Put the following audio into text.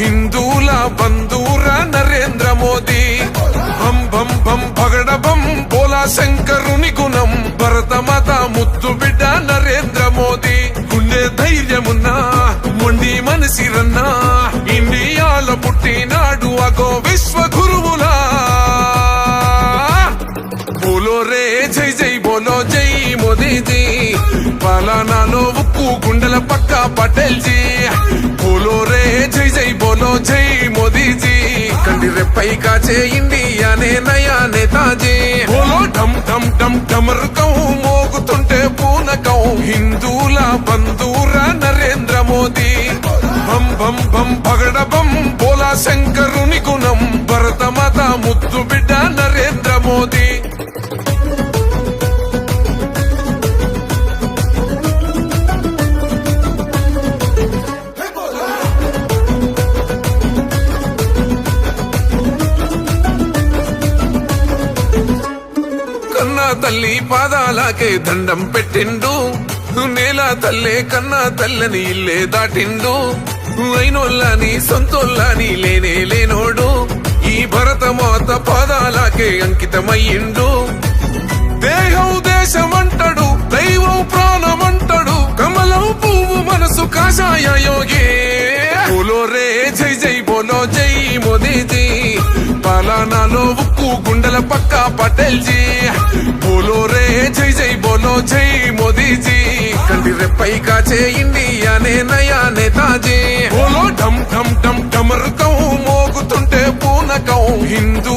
హిందూల బంధూర నరేంద్ర మోదీ బం బం బం పగడ బం బోలా శంకరుని గుణం భరతమాత ముద్దు బిడ్డ నరేంద్ర మోదీ గుండె ధైర్యమున్నా మొండి మనసిరన్నా ఇండియాలో పుట్టినాడు అగో విశ్వ గురువులా బోలో రే జై జై బోలో జై మోదీజీ పాలనాలో ఉక్కు గుండెల పక్క పటేల్ జీ బోలో రే జై జై బోలో జై మోదీజీ కండి రెప్పై కాచే ఇండియానే నయా నేతాజీ బోలో ఢమ్ ఢమ్ ఢమ్ ఢమరుకం మోగుతుంటే పూనకం హిందూల బంధూర నరేంద్ర మోదీ బం బం బం పగడ బం బోలా శంకరుని గుణం భరతమాత ముద్దు బిడ్డ నరేంద్ర మోదీ కన్నా తల్లి పాదాలకే దండం పెట్టిండు నేల తల్లే కన్నా తల్లని ఇల్లే దాటిండు అయినోళ్ళని సొంతోళ్ళని లేనే లేనోడు ఈ భరతమాత పాదాలకే అంకితమయ్యిండు దేహం దేశమంటాడు దైవం ప్రాణమంటాడు కమలం పువ్వు మనసు కాషాయ యోగి బోలో రే జై జై బోలో జై మోదీజీ పాలనాలో ఉక్కు గుండెల పక్క పటేల్ జీ బోలో రే జై జై బోలో జై మోదీజీ కంటి రెప్పై కాచే ఇండియానే నయా నేతాజీ బోలో ఢమ్ ఢమ్ ఢమ్ ఢమరుకం మోగుతుంటే పూనకం హిందూ